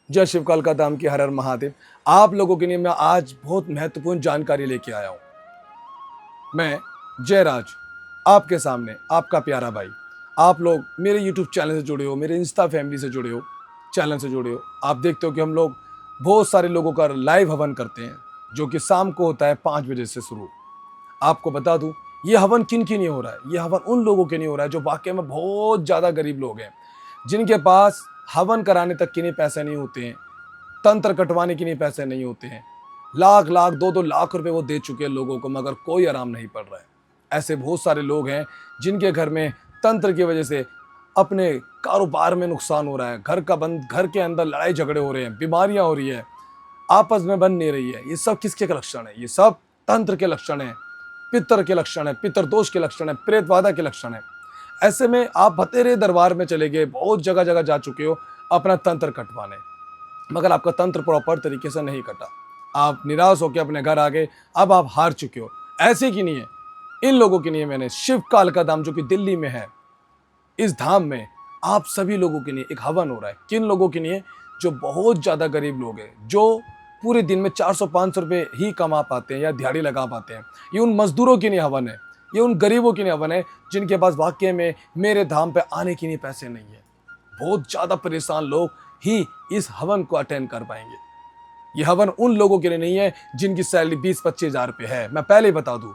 जय शिव कालका धाम की हर हर महादेव। आप लोगों के लिए मैं आज बहुत महत्वपूर्ण जानकारी लेके आया हूँ। मैं जयराज आपके सामने, आपका प्यारा भाई। आप लोग मेरे यूट्यूब चैनल से जुड़े हो, मेरे इंस्टा फैमिली से जुड़े हो, चैनल से जुड़े हो। आप देखते हो कि हम लोग बहुत सारे लोगों का लाइव हवन करते हैं, जो कि शाम को होता है 5 बजे से शुरू। आपको बता दूं, ये हवन किन की नहीं हो रहा है। ये हवन उन लोगों के नहीं हो रहा है जो वाकई में बहुत ज़्यादा गरीब लोग हैं, जिनके पास हवन कराने तक के लिए पैसे नहीं होते हैं, तंत्र कटवाने के लिए पैसे नहीं होते हैं। लाख लाख 2-2 लाख रुपए वो दे चुके हैं लोगों को, मगर कोई आराम नहीं पड़ रहा है। ऐसे बहुत सारे लोग हैं जिनके घर में तंत्र की वजह से अपने कारोबार में नुकसान हो रहा है, घर के अंदर लड़ाई झगड़े हो रहे हैं, बीमारियां हो रही है, आपस में बन नहीं रही है। ये सब किसके लक्षण है? ये सब तंत्र के लक्षण है, पितर के लक्षण है, पितर दोष के लक्षण है, प्रेतवादा के लक्षण है। ऐसे में आप बतेरे दरबार में चले गए, बहुत जगह जगह जा चुके हो अपना तंत्र कटवाने, मगर आपका तंत्र प्रॉपर तरीके से नहीं कटा। आप निराश होकर अपने घर आ गए, अब आप हार चुके हो। ऐसे की नहीं है, इन लोगों के लिए मैंने शिव कालका धाम, जो कि दिल्ली में है, इस धाम में आप सभी लोगों के लिए एक हवन हो रहा है। किन लोगों के लिए? जो बहुत ज़्यादा गरीब लोग हैं, जो पूरे दिन में 400-500 रुपये ही कमा पाते हैं या दिहाड़ी लगा पाते हैं। ये उन मजदूरों के लिए हवन है, ये उन गरीबों के लिए हवन है जिनके पास वाकई में मेरे धाम पे आने के लिए पैसे नहीं है। बहुत ज़्यादा परेशान लोग ही इस हवन को अटेंड कर पाएंगे। ये हवन उन लोगों के लिए नहीं है जिनकी सैलरी 20-25 हज़ार रुपये है, मैं पहले ही बता दूं,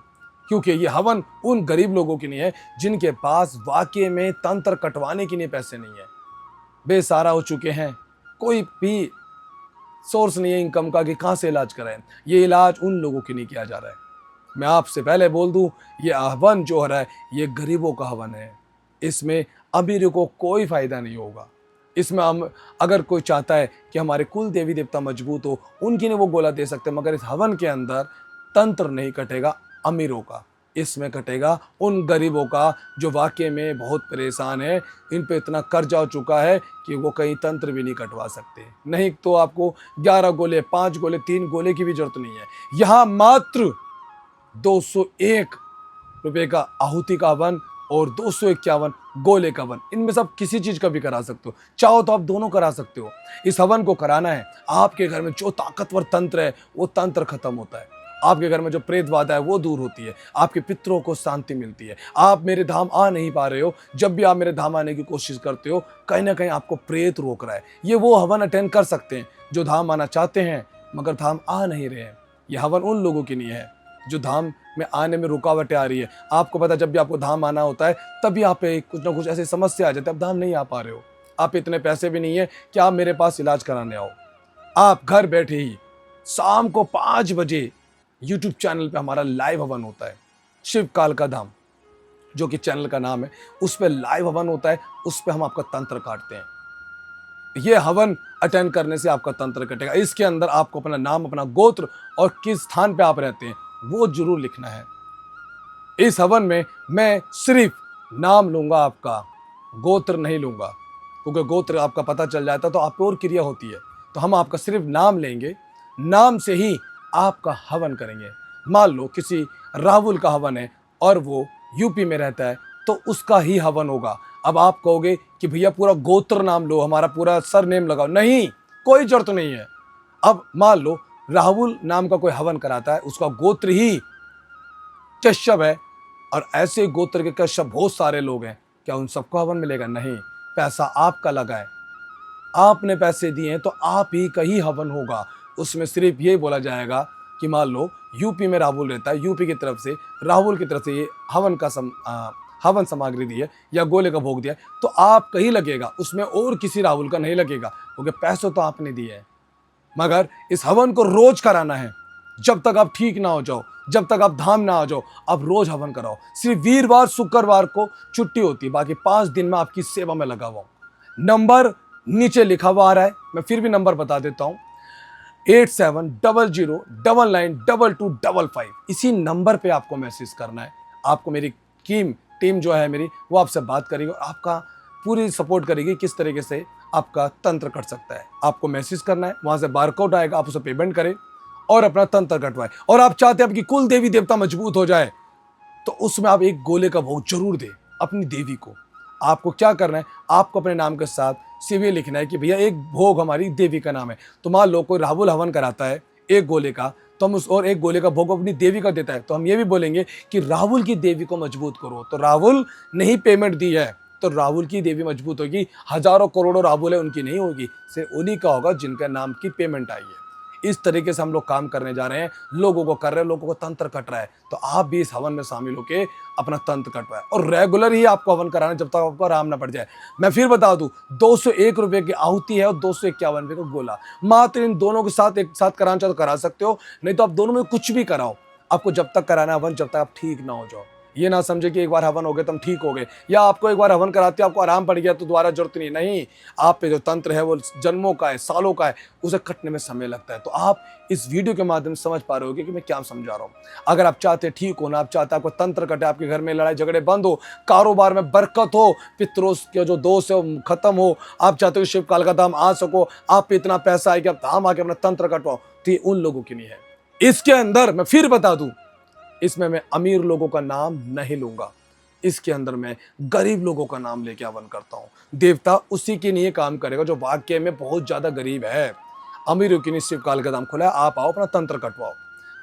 क्योंकि ये हवन उन गरीब लोगों के लिए है जिनके पास वाकई में तंत्र कटवाने के लिए पैसे नहीं है, बेसहारा हो चुके हैं, कोई भी सोर्स नहीं है इनकम का कि कहाँ से इलाज कराएं। ये इलाज उन लोगों के लिए किया जा रहा है। मैं आपसे पहले बोल दूं, ये हवन जो हो रहा है ये गरीबों का हवन है। इसमें अमीरों को कोई फायदा नहीं होगा। इसमें हम, अगर कोई चाहता है कि हमारे कुल देवी देवता मजबूत हो, उनकी ने वो गोला दे सकते हैं, मगर इस हवन के अंदर तंत्र नहीं कटेगा अमीरों का, इसमें कटेगा उन गरीबों का जो वाकई में बहुत परेशान है। इन पे इतना कर्जा हो चुका है कि वो कहीं तंत्र भी नहीं कटवा सकते। नहीं तो आपको 11 गोले, 5 गोले, 3 गोले की भी जरूरत नहीं है। यहाँ मात्र 201 रुपये का आहुति का हवन और 251 गोले का हवन, इनमें से आप किसी चीज का भी करा सकते हो। चाहो तो आप दोनों करा सकते हो। इस हवन को कराना है, आपके घर में जो ताकतवर तंत्र है वो तंत्र खत्म होता है, आपके घर में जो प्रेतवादा है वो दूर होती है, आपके पितरों को शांति मिलती है। आप मेरे धाम आ नहीं पा रहे हो, जब भी आप मेरे धाम आने की कोशिश करते हो, कहीं ना कहीं आपको प्रेत रोक रहा है। ये वो हवन अटेंड कर सकते हैं जो धाम आना चाहते हैं मगर धाम आ नहीं रहे हैं। यह हवन उन लोगों के लिए है जो धाम में आने में रुकावटें आ रही है। आपको पता, जब भी आपको धाम आना होता है तभी आप पे कुछ ना कुछ ऐसी समस्या आ जाती है, आप धाम नहीं आ पा रहे हो, आप इतने पैसे भी नहीं है कि आप मेरे पास इलाज कराने आओ। आप घर बैठे ही शाम को 5 बजे यूट्यूब चैनल पे हमारा लाइव हवन होता है, शिव कालका धाम जो कि चैनल का नाम है, उस पर लाइव हवन होता है। उस पर हम आपका तंत्र काटते हैं। ये हवन अटेंड करने से आपका तंत्र कटेगा। इसके अंदर आपको अपना नाम, अपना गोत्र और किस स्थान पे आप रहते हैं वो जरूर लिखना है। इस हवन में मैं सिर्फ नाम लूंगा, आपका गोत्र नहीं लूंगा, क्योंकि गोत्र आपका पता चल जाता तो आप पे और क्रिया होती है। तो हम आपका सिर्फ नाम लेंगे, नाम से ही आपका हवन करेंगे। मान लो किसी राहुल का हवन है और वो यूपी में रहता है, तो उसका ही हवन होगा। अब आप कहोगे कि भैया पूरा गोत्र नाम लो, हमारा पूरा सर नेम लगाओ। नहीं, कोई जरूरत नहीं है। अब मान लो राहुल नाम का कोई हवन कराता है, उसका गोत्र ही कश्यप है और ऐसे गोत्र के कश्यप बहुत सारे लोग हैं, क्या उन सबको हवन मिलेगा? नहीं, पैसा आपका लगा है, आपने पैसे दिए हैं तो आप ही का ही हवन होगा। उसमें सिर्फ ये बोला जाएगा कि मान लो यूपी में राहुल रहता है, यूपी की तरफ से राहुल की तरफ से ये हवन सामग्री दी है या गोले का भोग दिया है, तो आपका ही लगेगा, उसमें और किसी राहुल का नहीं लगेगा, क्योंकि पैसे तो आपने दिए हैं। मगर इस हवन को रोज कराना है, जब तक आप ठीक ना हो जाओ, जब तक आप धाम ना आ जाओ, आप रोज हवन कराओ। सिर्फ वीरवार शुक्रवार को छुट्टी होती है, बाकी 5 दिन में आपकी सेवा में लगा हुआ हूं। नंबर नीचे लिखा हुआ आ रहा है, मैं फिर भी नंबर बता देता हूं, 8700992255। इसी नंबर पे आपको मैसेज करना है। आपको मेरी टीम जो है मेरी, वो आपसे बात करेगी और आपका पूरी सपोर्ट करेगी किस तरीके से आपका तंत्र कट सकता है। आपको मैसेज करना है, वहां से बारकोड आएगा, आप उसे पेमेंट करें और अपना तंत्र कटवाएं। और आप चाहते हैं आपकी कुल देवी देवता मजबूत हो जाए, तो उसमें आप एक गोले का भोग जरूर दें अपनी देवी को। आपको क्या करना है, आपको अपने नाम के साथ CV लिखना है कि भैया एक भोग हमारी देवी का नाम है। तो मान लो कोई राहुल हवन कराता है 1 गोले का, तो हम उस और 1 गोले का भोग अपनी देवी का देता है, तो हम ये भी बोलेंगे कि राहुल की देवी को मजबूत करो। तो राहुल ने ही पेमेंट दी है, तो राहुल की देवी मजबूत होगी। हजारों करोड़ों राहुल है, उनकी नहीं होगी, सिर्फ उन्हीं का होगा जिनका नाम की पेमेंट आई है। इस तरीके से हम लोग काम करने जा रहे हैं, लोगों को कर रहे हैं, लोगों को तंत्र कट रहा है, तो आप भी इस हवन में शामिल होके अपना तंत्र कटवाए और रेगुलर ही आपको हवन कराना जब तक आपको आराम ना पड़ जाए। मैं फिर बता दूं, 201 रुपए की आहुति है और 251 रुपए का गोला, मात्र इन दोनों के साथ एक साथ कराना चाहो तो करा सकते हो, नहीं तो आप दोनों में कुछ भी कराओ। आपको जब तक कराना है हवन, जब तक आप ठीक ना हो जाओ। ये ना समझे कि एक बार हवन हो गए तो हम ठीक हो गए, या आपको एक बार हवन कराते हो आपको आराम पड़ गया तो दोबारा जरूरत नहीं। आप पे जो तंत्र है वो जन्मों का है, सालों का है, उसे कटने में समय लगता है। तो आप इस वीडियो के माध्यम से समझ पा रहे होगे कि मैं क्या समझा रहा हूँ। अगर आप चाहते ठीक हो ना, आप चाहते आपको तंत्र कटे, आपके घर में लड़ाई झगड़े बंद हो, कारोबार में बरकत हो, पितरों के जो दोष है वो खत्म हो, आप चाहते हो शिव काल का धाम आ सको, आप पे इतना पैसा आए कि आप धाम आके अपना तंत्र कटवाओ, तो ये उन लोगों के लिए है। इसके अंदर मैं फिर बता दूं, इसमें मैं अमीर लोगों का नाम नहीं लूंगा, इसके अंदर मैं गरीब लोगों का नाम लेके हवन करता हूं। देवता उसी के लिए काम करेगा जो वाक्य में बहुत ज्यादा गरीब है। अमीरों के लिए शिव काल का दाम खुला है, आप आओ अपना तंत्र कटवाओ।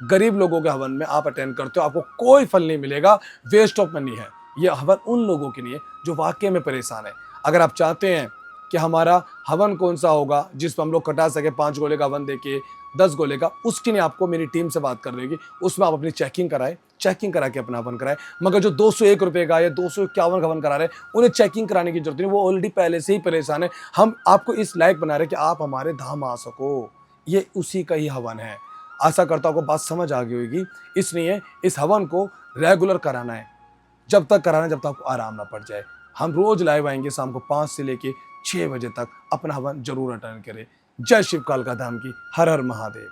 गरीब लोगों के हवन में आप अटेंड करते हो, आपको कोई फल नहीं मिलेगा, वेस्ट ऑफ मनी है। यह हवन उन लोगों के लिए जो वाकई में परेशान है। अगर आप चाहते हैं कि हमारा हवन कौन सा होगा जिसमें हम लोग कटा सके, 5 गोले का हवन देके 10 गोले का, उसके लिए आपको मेरी टीम से बात कर रहेगी। उसमें आप अपनी चेकिंग कराए, चेकिंग करा के अपना हवन कराए। मगर जो 201 रुपए का या 251 का हवन करा रहे हैं, उन्हें चेकिंग कराने की जरूरत नहीं, वो ऑलरेडी पहले से ही परेशान है। हम आपको इस लायक बना रहे कि आप हमारे धाम आ सको, ये उसी का ही हवन है। आशा करता हूं आपको बात समझ आ गई होगी। इसलिए इस हवन को रेगुलर कराना है, जब तक कराना जब तक आपको आराम ना पड़ जाए। हम रोज लाइव आएंगे शाम को 5 से लेके 6 बजे तक, अपना हवन जरूर अटेंड करें। जय शिव काल का धाम की, हर हर महादेव।